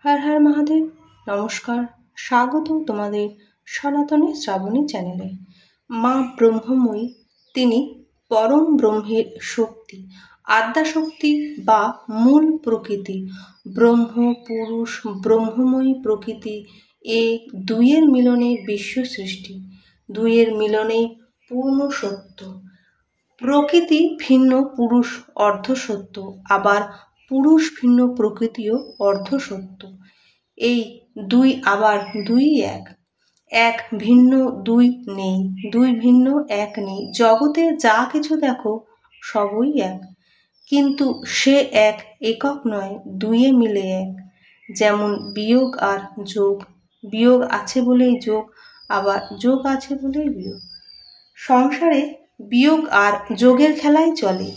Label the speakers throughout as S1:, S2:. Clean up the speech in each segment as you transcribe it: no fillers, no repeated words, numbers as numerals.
S1: হর হর মহাদেব। নমস্কার, স্বাগত তোমাদের সনাতনী শ্রাবণী চ্যানেলে। মা ব্রহ্মময়ী, তিনি পরম ব্রহ্মের শক্তি, আদ্যাশক্তি বা মূল প্রকৃতি। ব্রহ্ম পুরুষ ব্রহ্মময়ী প্রকৃতি, এ দুইয়ের মিলনে বিশ্ব সৃষ্টি, দুইয়ের মিলনে পূর্ণ সত্য। প্রকৃতি ভিন্ন পুরুষ অর্ধসত্য, আবার পুরুষ ভিন্ন প্রকৃতিও অর্ধসত্য। এই দুই আবার দুই এক, এক ভিন্ন দুই নেই, দুই ভিন্ন এক নেই। জগতে যা কিছু দেখো সবই এক, কিন্তু সে এক একক নয়, দুইয়ে মিলে এক। যেমন বিয়োগ আর যোগ, বিয়োগ আছে বলেই যোগ, আবার যোগ আছে বলেই বিয়োগ। সংসারে বিয়োগ আর যোগের খেলাই চলে।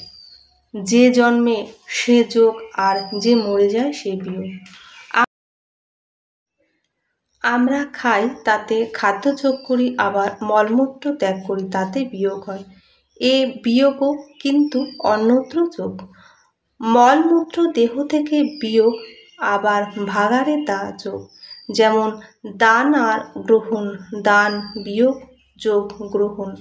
S1: যে জন্মে সে যোগ, আর যে মরে যায় সে বিয়োগ। আমরা খাই, তাতে খাদ্য যোগ করি, আবার মলমূত্র ত্যাগ করি, তাতে বিয়োগ হয়। এ বিয়োগও কিন্তু অন্যত্র যোগ। মলমূত্র দেহ থেকে বিয়োগ, আবার ভাগাড়ে তা যোগ। যেমন দান আর গ্রহণ, দান বিয়োগ যোগ গ্রহণ।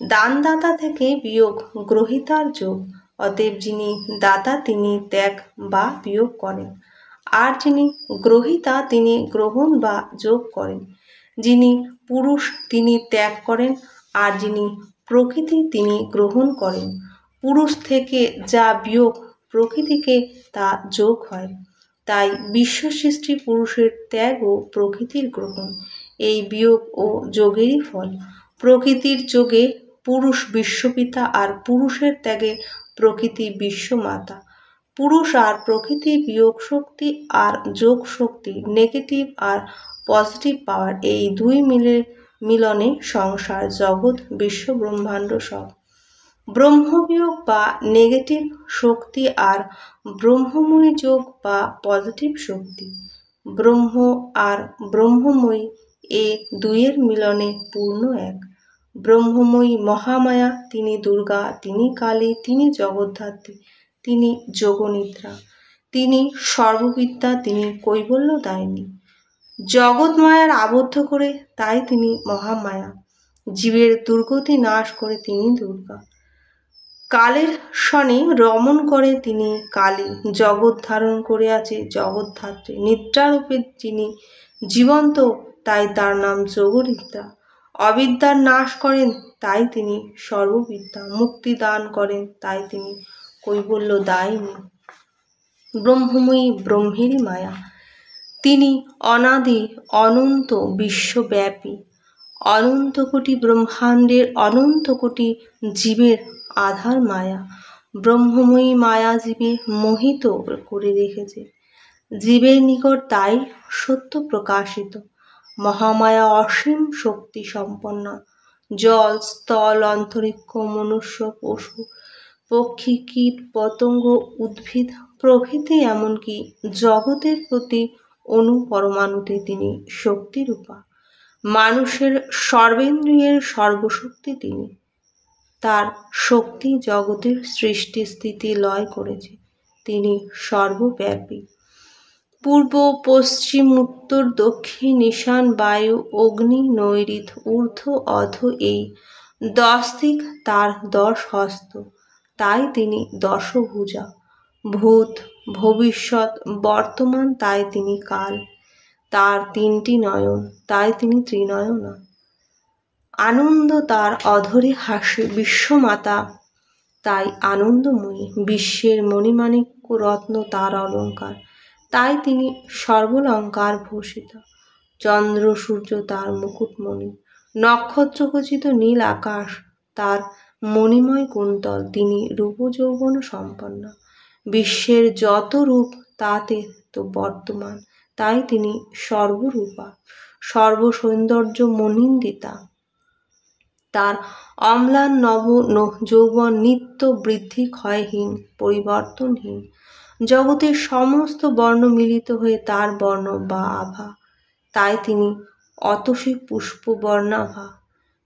S1: দানদাতা থেকে বিয়োগ গ্রহীতার যোগ। অতএব যিনি দাতা তিনি ত্যাগ বা বিয়োগ করেন, আর যিনি গ্রহীতা তিনি গ্রহণ বা যোগ করেন। যিনি পুরুষ তিনি ত্যাগ করেন, আর যিনি প্রকৃতি তিনি গ্রহণ করেন। পুরুষ থেকে যা বিয়োগ প্রকৃতিকে তা যোগ হয়। তাই বিশ্ব সৃষ্টি পুরুষের ত্যাগ ও প্রকৃতির গ্রহণ, এই বিয়োগ ও যোগেরই ফল। প্রকৃতির যোগে পুরুষ বিশ্বপিতা, আর পুরুষের ত্যাগে প্রকৃতি বিশ্বমাতা। পুরুষ আর প্রকৃতি বিয়োগ শক্তি আর যোগ শক্তি, নেগেটিভ আর পজিটিভ পাওয়ার, এই দুই মিলনে সংসার, জগৎ, বিশ্ব ব্রহ্মাণ্ড সব। ব্রহ্মবিয়োগ বা নেগেটিভ শক্তি আর ব্রহ্মময়ী যোগ বা পজিটিভ শক্তি। ব্রহ্ম আর ব্রহ্মময়ী, এ দুইয়ের মিলনে পূর্ণ এক। ব্রহ্মময়ী মহামায়া, তিনি দুর্গা, তিনি কালী, তিনি জগদ্ধাত্রী, তিনি যোগনিদ্রা, তিনি সর্ববিদ্যা, তিনি কৈবল্যদায়িনী। জগৎ মায়ার আবদ্ধ করে, তাই তিনি মহামায়া। জীবের দুর্গতি নাশ করে, তিনি দুর্গা। কালের শনে রমণ করে, তিনি কালী। জগৎ ধারণ করে আছে জগদ্ধাত্রী। নিদ্রারূপে যিনি জীবন্ত, তাই তার নাম যোগনিদ্রা। অবিদ্যার নাশ করেন, তাই তিনি সর্ববিদ্যা। মুক্তি দান করেন, তাই তিনি কৈবল্যদায়িনী। ব্রহ্মময়ী ব্রহ্মেরই মায়া, তিনি অনাদি অনন্ত বিশ্বব্যাপী। অনন্ত কোটি ব্রহ্মাণ্ডের অনন্ত কোটি জীবের আধার মায়া। ব্রহ্মময়ী মায়া জীবে মোহিত করে রেখেছে, জীবের নিকট তাই সত্য প্রকাশিত। মহামায়া অসীম শক্তি সম্পন্না। জল, স্থল, অন্তরিক্ষ, মনুষ্য, পশু, পক্ষী, কীট, পতঙ্গ, উদ্ভিদ প্রভৃতি, এমনকি জগতের প্রতি অণু পরমাণুতে তিনি শক্তিরূপা। মানুষের সর্বেন্দ্রিয়ের সর্বশক্তি তিনি। তার শক্তি জগতের সৃষ্টি স্থিতি লয় করেছে। তিনি সর্বব্যাপী। পূর্ব, পশ্চিম, উত্তর, দক্ষিণ, ঈশান, বায়ু, অগ্নি, নৈঋত, ঊর্ধ্ব, অধ, এই 10 দিক তার 10 হস্ত, তাই তিনি দশভুজা। ভূত, ভবিষ্যৎ, বর্তমান, তাই তিনি কাল। তার 3টি নয়ন, তাই তিনি ত্রিনয়না। আনন্দ তার অধরে হাসে, বিশ্বমাতা তাই আনন্দময়ী। বিশ্বের মণিমাণিক্য রত্ন তার অলঙ্কার, তাই তিনি সর্বালঙ্কার ভূষিত। চন্দ্র সূর্য তার মুকুটমণি, নক্ষত্রখচিত নীল আকাশ তার মণিময় কুন্তল, তিনি রূপ যৌবন সম্পন্ন। বিশ্বের যত রূপ তাতে তো বর্তমান, তাই তিনি সর্বরূপা। সর্বসৌন্দর্য মনিন্দিতা, তার অম্লান নব যৌবন নিত্য বৃদ্ধি ক্ষয়হীন পরিবর্তনহীন। জগতের সমস্ত বর্ণ মিলিত হয়ে তার বর্ণ বা আভা, তাই তিনি অতসী পুষ্প বর্ণাভা।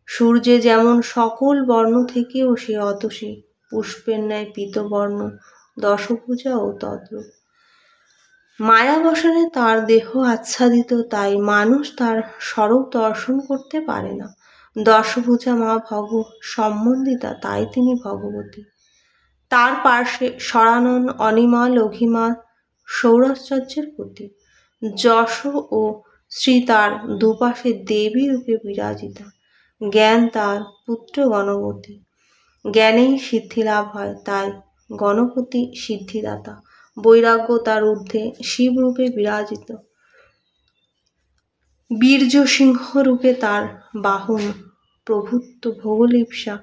S1: সূর্যে যেমন সকল বর্ণ থেকেও সে অতসী পুষ্পের ন্যায় পীতবর্ণ, দশভুজা ও তদ্রূপ। মায়াবসনে তার দেহ আচ্ছাদিত, তাই মানুষ তার স্বরূপ দর্শন করতে পারে না। দশভুজা মা সম্বন্ধিতা, তাই তিনি ভগবতী। তার পার্শ্বে সরানন, অনিমা, লঘিমা সৌরাশ্চর্যের প্রতীক। যশ ও শ্রী তার দুপাশে দেবী রূপে বিরাজিতা। জ্ঞান তার পুত্র গণপতি। জ্ঞানেই সিদ্ধি লাভ হয়, তাই গণপতি সিদ্ধিদাতা। বৈরাগ্য তার ঊর্ধ্বে শিবরূপে বিরাজিত। বীর্য সিংহ রূপে তার বাহন। প্রভুত্ব ভোগলিপ্সা,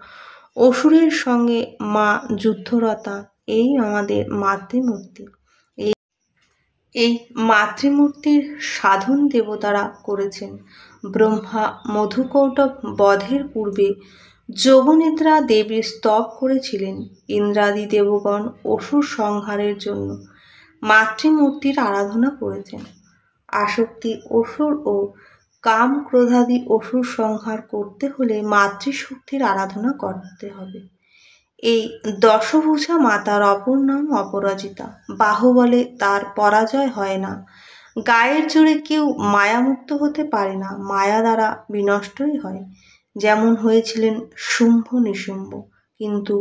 S1: অসুরের সঙ্গে মা যুদ্ধরতা। এই আমাদের মাতৃমূর্তি। এই মাতৃমূর্তির সাধন দেবতারা করেছেন। ব্রহ্মা মধুকৌটব বধের পূর্বে যোগনিদ্রা দেবীর স্তব করেছিলেন। ইন্দ্রাদি দেবগণ অসুর সংহারের জন্য মাতৃমূর্তির আরাধনা করেছেন। আসক্তি অসুর ও কাম ক্রোধাদি অসুর সংহার করতে হলে মাতৃশক্তির আরাধনা করতে হবে। এই দশভুজা মাতার অপর নাম অপরাজিতা। বাহুবলে তার পরাজয় হয় না। গায়ের জোরে কেউ মায়ামুক্ত হতে পারে না, মায়া দ্বারা বিনষ্টই হয়। যেমন হয়েছিলেন শুম্ভ নিশুম্ভ। কিন্তু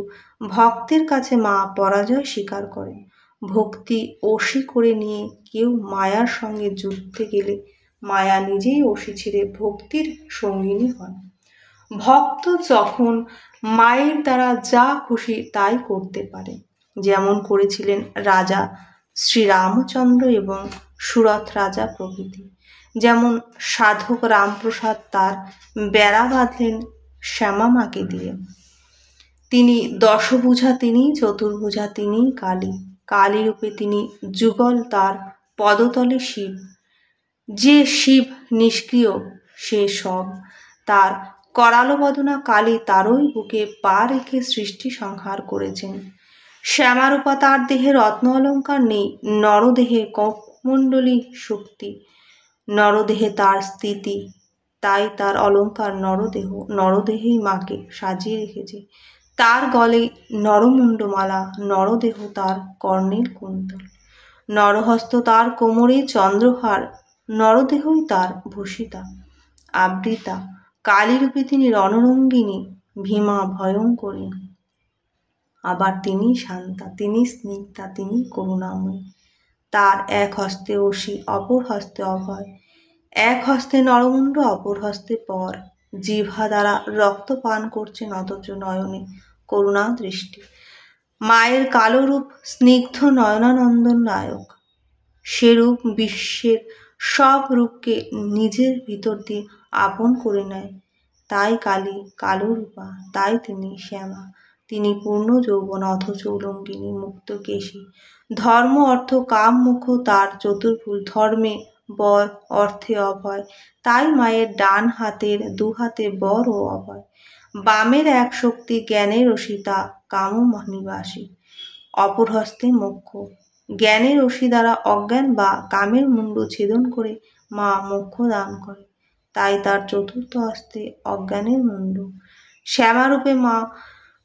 S1: ভক্তের কাছে মা পরাজয় স্বীকার করেন। ভক্তি অসি করে নিয়ে কেউ মায়ার সঙ্গে যুদ্ধে গেলে মায়া নিজেই অসি ছেড়ে ভক্তির সঙ্গিনী হন। ভক্ত যখন মায়ের দ্বারা যা খুশি তাই করতে পারে, যেমন করেছিলেন রাজা শ্রীরামচন্দ্র এবং সুরথ রাজা প্রভৃতি। যেমন সাধক রামপ্রসাদ তার বেড়া বাঁধলেন শ্যামা মাকে দিয়ে। তিনি দশভুজা, তিনিই চতুর্ভুজা, তিনিই কালী। কালী রূপে তিনি যুগল, তার পদতলে শিব। যে শিব নিষ্ক্রিয় সে সব। তার করালো বদনা কালী তারই বুকে পা রেখে সৃষ্টি সংহার করেছেন। শ্যামারূপা তার দেহে রত্ন অলঙ্কার নেই। নরদেহে কৌমণ্ডলী শক্তি, নরদেহে তার স্থিতি, তাই তার অলঙ্কার নরদেহ। নরদেহেই মাকে সাজিয়ে রেখেছে। তার গলে নরমুণ্ডমালা, নরদেহ তার কর্ণের কুণ্ডল। নরহস্ত তার কোমরে চন্দ্রহার, নরদেহই তার ভূষিতা আবৃতা। কালীরূপে তিনি রণরঙ্গিনী, ভীমা ভয়ঙ্করী। আবার তিনি শান্তা, তিনি স্নিগ্ধা, তিনি করুণাময়ী। তার এক হস্তে অসি, অপর হস্তে অভয়। এক হস্তে নরমুণ্ড, অপর হস্তে পর। জিহ্বা দ্বারা রক্ত পান করছেন, অথচ নয়নে করুণা দৃষ্টি। মায়ের কালো রূপ স্নিগ্ধ নয়নানন্দন নায়ক। সে রূপ বিশ্বের সব রূপকে নিজের ভিতর দিয়ে আপন করে নেয়। তাই কালী কালো রূপা, তাই তিনি শ্যামা। তিনি পূর্ণ যৌবন, অথচ উলঙ্গিনী, মুক্ত কেশী। ধর্ম অর্থ কাম মুখ তার চতুর্ভুজ। ধর্মে বর, অর্থে অভয়, তাই মায়ের ডান হাতের দু হাতে বর ও অভয়। বামের এক শক্তি জ্ঞানের রসিতা, কাম নিবাসী। অপর হস্তে মোক্ষ। জ্ঞানের রশি দ্বারা অজ্ঞান বা কামের মুণ্ড ছেদন করে মা মোক্ষ দান করে, তাই তার চতুর্থ হস্তে অজ্ঞানের মুণ্ড। শ্যামারূপে মা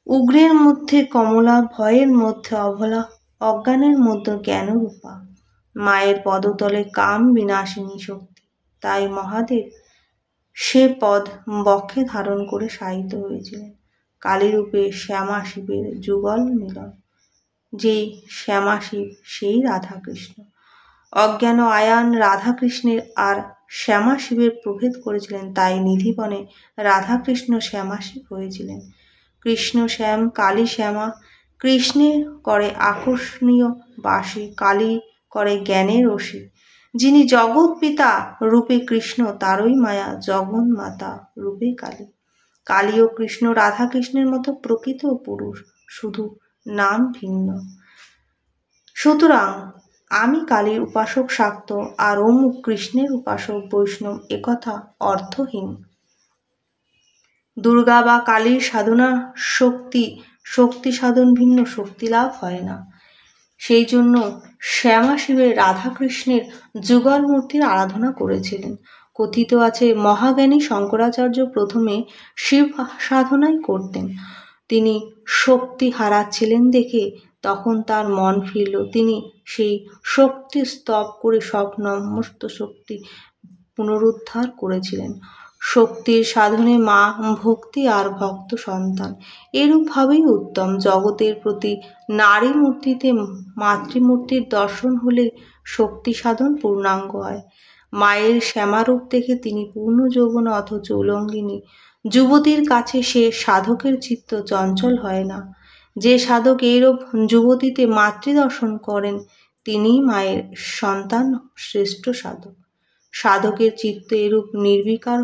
S1: উগ্রের মধ্যে কমলা, ভয়ের মধ্যে অভলা, অজ্ঞানের মধ্যে জ্ঞানরূপা। মায়ের পদতলে কাম বিনাশিনী শক্তি, তাই মহাদেব সে পদ বক্ষে ধারণ করে শায়িত হয়েছিলেন। কালীরূপে শ্যামা শিবের যুগল মিলন। যেই শ্যামা শিব সেই রাধাকৃষ্ণ। অজ্ঞান আয়ান রাধাকৃষ্ণের আর শ্যামা শিবের প্রভেদ করেছিলেন, তাই নিধিবনে রাধাকৃষ্ণ শ্যামা শিব হয়েছিলেন। কৃষ্ণ শ্যাম, কালী শ্যামা। কৃষ্ণে করে আকর্ষণীয় বাসী, কালী করে জ্ঞানের রসী। যিনি জগৎ পিতা রূপে কৃষ্ণ, তারই মায়া জগন মাতা রূপে কালী। কালী ও কৃষ্ণ রাধাকৃষ্ণের মতো প্রকৃত পুরুষ, শুধু নাম ভিন্ন। সুতরাং আমি কালীর উপাসক শাক্ত আর অমুক কৃষ্ণের উপাসক বৈষ্ণব, একথা অর্থহীন। দুর্গা বা কালীর সাধনা শক্তি সাধন ভিন্ন, শক্তি লাভ হয় না। সেই জন্য শ্যামা শিবের রাধাকৃষ্ণের যুগল মূর্তির আরাধনা করেছিলেন। কথিত আছে মহাজ্ঞানী শঙ্করাচার্য প্রথমে শিব সাধনাই করতেন। তিনি শক্তি হারাচ্ছিলেন দেখে তখন তার মন ফিরল। তিনি সেই শক্তি স্তব করে সব সমস্ত শক্তি পুনরুদ্ধার করেছিলেন। শক্তির সাধনে মা, ভক্তি আর ভক্ত সন্তান এরূপভাবেই উত্তম। জগতের প্রতি নারী মূর্তিতে মাতৃমূর্তির দর্শন হলে শক্তি সাধন পূর্ণাঙ্গ হয়। মায়ের শ্যামারূপ দেখে তিনি পূর্ণ যৌবনা অথচ উলঙ্গিনী যুবতীর কাছে সে সাধকের চিত্ত চঞ্চল হয় না। যে সাধক এইরূপ যুবতীতে মাতৃদর্শন করেন তিনিই মায়ের সন্তান, শ্রেষ্ঠ সাধক। সাধকের চিত্ত এরূপ নির্বিকার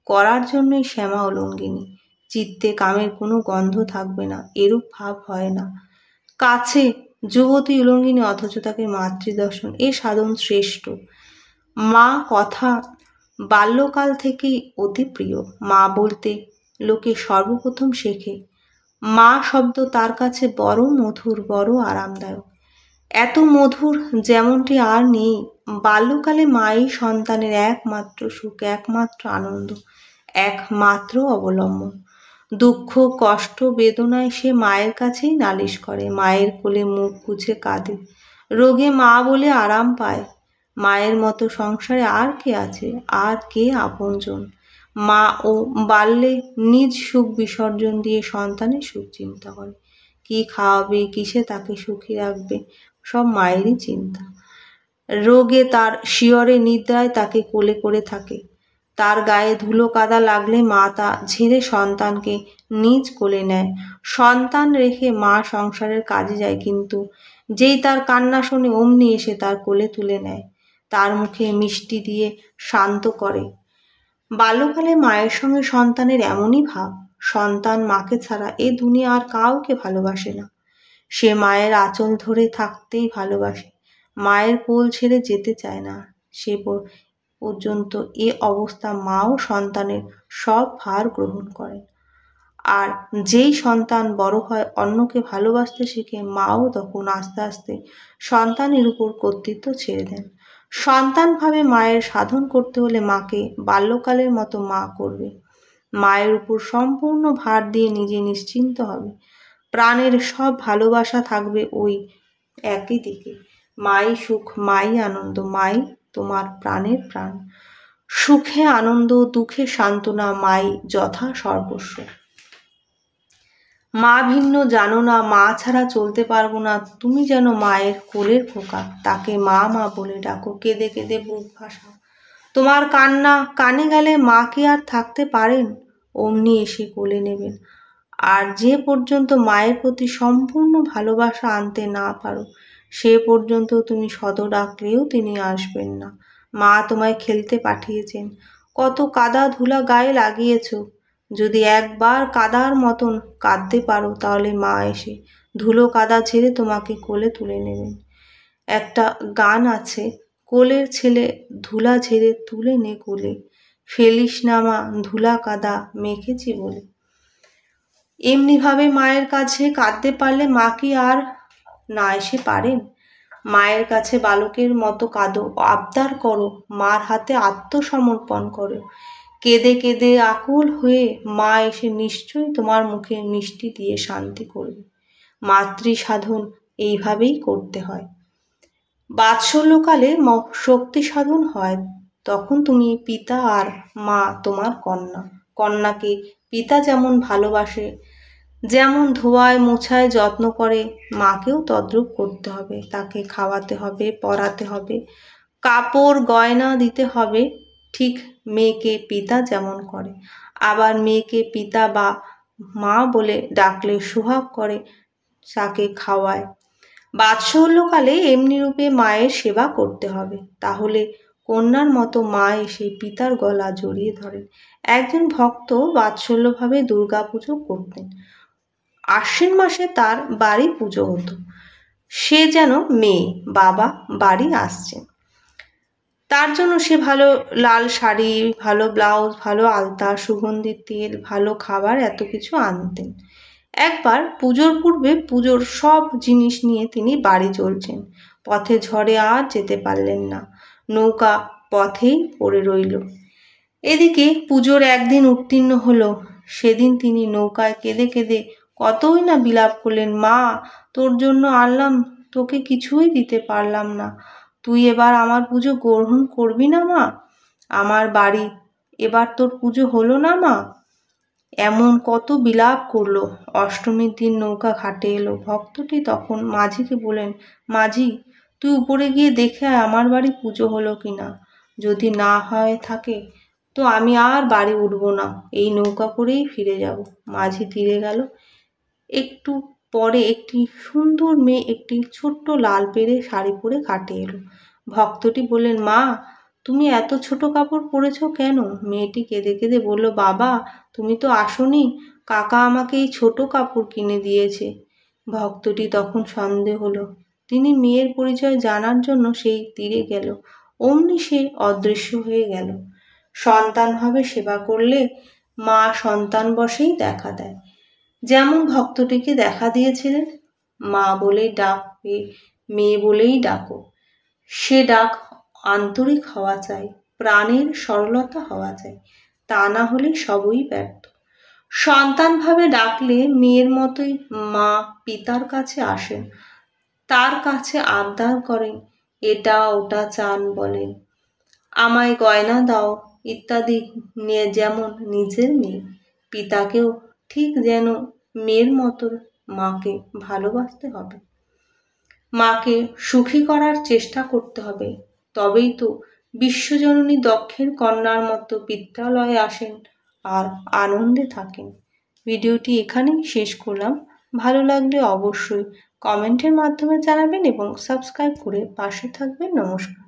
S1: করার জন্যই শ্যামা উলঙ্গিনী। চিত্তে কামের কোনো গন্ধ থাকবে না, এরূপ ভাব হয় না। কাছে যুবতী উলঙ্গিনী অথচ তাকে মাতৃদর্শন, এ সাধন শ্রেষ্ঠ। মা কথা বাল্যকাল থেকেই অতি প্রিয়। মা বলতে লোকে সর্বপ্রথম শেখে। মা শব্দ তার কাছে বড় মধুর, বড় আরামদায়ক। এত মধুর যেমনটি আর নেই। বাল্যকালে মাই সন্তানের একমাত্র সুখ, একমাত্র আনন্দ, একমাত্র অবলম্বন। দুঃখ, কষ্ট, বেদনায় সে মায়ের কাছেই নালিশ করে, মায়ের কোলে মুখ গুজে কাঁদে, রোগে মা বলে আরাম পায়। মায়ের মতো সংসারে আর কে আছে, আর কে আপনজন? মা ও বাল্যে নিজ সুখ বিসর্জন দিয়ে সন্তানের সুখ চিন্তা করে। কি খাওয়াবে, কিসে তাকে সুখী রাখবে, সব মায়েরই চিন্তা। রোগে তার শিয়রে, নিদ্রায় তাকে কোলে করে থাকে। তার গায়ে ধুলো কাদা লাগলে মা তা ঝেড়ে সন্তানকে নিজ কোলে নেয়। সন্তান রেখে মা সংসারের কাজে যায়, কিন্তু যেই তার কান্না শোনে অমনি এসে তার কোলে তুলে নেয়, তার মুখে মিষ্টি দিয়ে শান্ত করে। বাল্যকালে মায়ের সঙ্গে সন্তানের এমনই ভাব। সন্তান মাকে ছাড়া এ দুনিয়া আর কাউকে ভালোবাসে না। সে মায়ের আঁচল ধরে থাকতেই ভালোবাসে, মায়ের কোল ছেড়ে যেতে চায় না। সে পর্যন্ত এ অবস্থা মাও সন্তানের সব ভার গ্রহণ করেন। আর যেই সন্তান বড় হয়, অন্যকে ভালোবাসতে শিখে, মাও তখন আস্তে আস্তে সন্তানের উপর কর্তৃত্ব ছেড়ে দেন। সন্তান ভাবে মায়ের সাধন করতে হলে মাকে বাল্যকালের মতো মা করবে। মায়ের উপর সম্পূর্ণ ভার দিয়ে নিজে নিশ্চিন্ত হবে। প্রাণের সব ভালোবাসা থাকবে ওই একই দিকে। মাই সুখ, মাই আনন্দ, মাই তোমার প্রাণের প্রাণ। সুখে আনন্দ, দুঃখে সান্ত্বনা, মাই যথা সর্বস্ব। মা ভিন্ন জানো না, মা ছাড়া চলতে পারবো না, তুমি যেন মায়ের কোলের খোকা, তাকে মা মা বলে ডাকো, কেঁদে কেঁদে বুক ভাসাও। তোমার কান্না কানে গেলে মা কি আর থাকতে পারেন? অমনি এসে কোলে নেবেন। আর যে পর্যন্ত মায়ের প্রতি সম্পূর্ণ ভালোবাসা আনতে না পারো, সে পর্যন্ত তুমি শত ডাকলেও তিনি আসবেন না। মা তোমায় খেলতে পাঠিয়েছেন, কত কাদা ধুলা গায়ে লাগিয়েছ। যদি একবার কাদার মতন কাঁদতে পারো, তাহলে মা এসে ধুলো কাদা ঝেড়ে তোমাকে কোলে তুলে নেবেন। একটা গান আছে, কোলের ছেলে ধুলা ঝেড়ে তুলে নে কোলে, ফেলিস না মা ধুলা কাদা মেখেছি বলে। এমনিভাবে মায়ের কাছে কাঁদতে পারলে মা কি আর না এসে পারেন? মায়ের কাছে বালকের মতো কাঁদো, আবদার করো, মার হাতে আত্মসমর্পণ করো। কেঁদে কেঁদে আকুল হয়ে মা এসে নিশ্চয়ই তোমার মুখে মিষ্টি দিয়ে শান্তি করবে। মাতৃ সাধন এইভাবেই করতে হয়। বাৎসল্যকালে শক্তি সাধন হয়, তখন তুমি পিতা আর মা তোমার কন্যা। কন্যাকে পিতা যেমন ভালোবাসে, যেমন ধোয়ায় মোছায় যত্ন করে, মাকেও তদ্রূপ করতে হবে। তাকে খাওয়াতে হবে, পরাতে হবে, কাপড় গয়না দিতে হবে, ঠিক মেয়েকে পিতা যেমন করে। আবার মেয়েকে পিতা বা মা বলে ডাকলে সোহাগ করে, তাকে খাওয়ায়। বাৎসল্যকালে এমনি রূপে মায়ের সেবা করতে হবে, তাহলে কন্যার মতো মা এসে পিতার গলা জড়িয়ে ধরেন। একজন ভক্ত বাৎসল্যভাবে দুর্গা পুজো করতেন। আশ্বিন মাসে তার বাড়ি পুজো হতো। সে যেন মেয়ে, বাবা বাড়ি আসছেন, তার জন্য সে ভালো লাল শাড়ি, ভালো ব্লাউজ, ভালো আলতা, সুগন্ধি তেল, ভালো খাবার, এত কিছু আনতেন। একবার পুজোর পূর্বে পুজোর সব জিনিস নিয়ে তিনি বাড়ি চলছেন। পথে ঝড়ে আর যেতে পারলেন না, নৌকা পথেই পড়ে রইল। এদিকে পুজোর একদিন উত্তীর্ণ হলো। সেদিন তিনি নৌকায় কেঁদে কেঁদে কতই না বিলাপ করলেন, মা তোর জন্য আনলাম, তোকে কিছুই দিতে পারলাম না, তুই এবার আমার পুজো গ্রহণ করবি না মা? আমার বাড়ি এবার তোর পুজো হলো না মা? এমন কত বিলাপ করলো। অষ্টমীর দিন নৌকা ঘাটে এলো। ভক্তটি তখন মাঝিকে বলেন, মাঝি তুই উপরে গিয়ে দেখে আয় আমার বাড়ি পুজো হলো কিনা। যদি না হয় থাকে তো আমি আর বাড়ি উঠবো না, এই নৌকা করেই ফিরে যাব। মাঝি তীরে গেল। একটু পরে একটি সুন্দর মেয়ে একটি ছোট্ট লাল পেড়ে শাড়ি পরে ঘাটে এলো। ভক্তটি বললেন, মা তুমি এত ছোট কাপড় পরেছো কেন? মেয়েটি কেঁদে কেঁদে বলল, বাবা তুমি তো আসোনি, কাকা আমাকে এই ছোট কাপড় কিনে দিয়েছে। ভক্তটি তখন সন্দেহ হলো। তিনি মেয়ের পরিচয় জানার জন্য সেই তীরে গেল। অমনি সে অদৃশ্য হয়ে গেল। সন্তানভাবে সেবা করলে মা সন্তান বশেই দেখা দেয়। যেমন ভক্তটিকে দেখা দিয়েছিলেন, মা বলেই ডাক, মেয়ে বলেই ডাকো। সে ডাক আন্তরিক হওয়া চাই, প্রাণের সরলতা হওয়া চাই, তা না হলে সবই ব্যর্থ। সন্তানভাবে ডাকলে মেয়ের মতোই মা পিতার কাছে আসেন, তার কাছে আবদার করেন, এটা ওটা চান, বলেন আমায় গয়না দাও ইত্যাদি। যেমন নিজের মেয়ে, পিতাকেও ঠিক যেন মেয়ের মতো মাকে ভালোবাসতে হবে, মাকে সুখী করার চেষ্টা করতে হবে। তবেই তো বিশ্বজননী দক্ষের কন্যার মতো বিদ্যালয়ে আসেন আর আনন্দে থাকেন। ভিডিওটি এখানেই শেষ করলাম। ভালো লাগলে অবশ্যই কমেন্টের মাধ্যমে জানাবেন এবং সাবস্ক্রাইব করে পাশে থাকবেন। নমস্কার।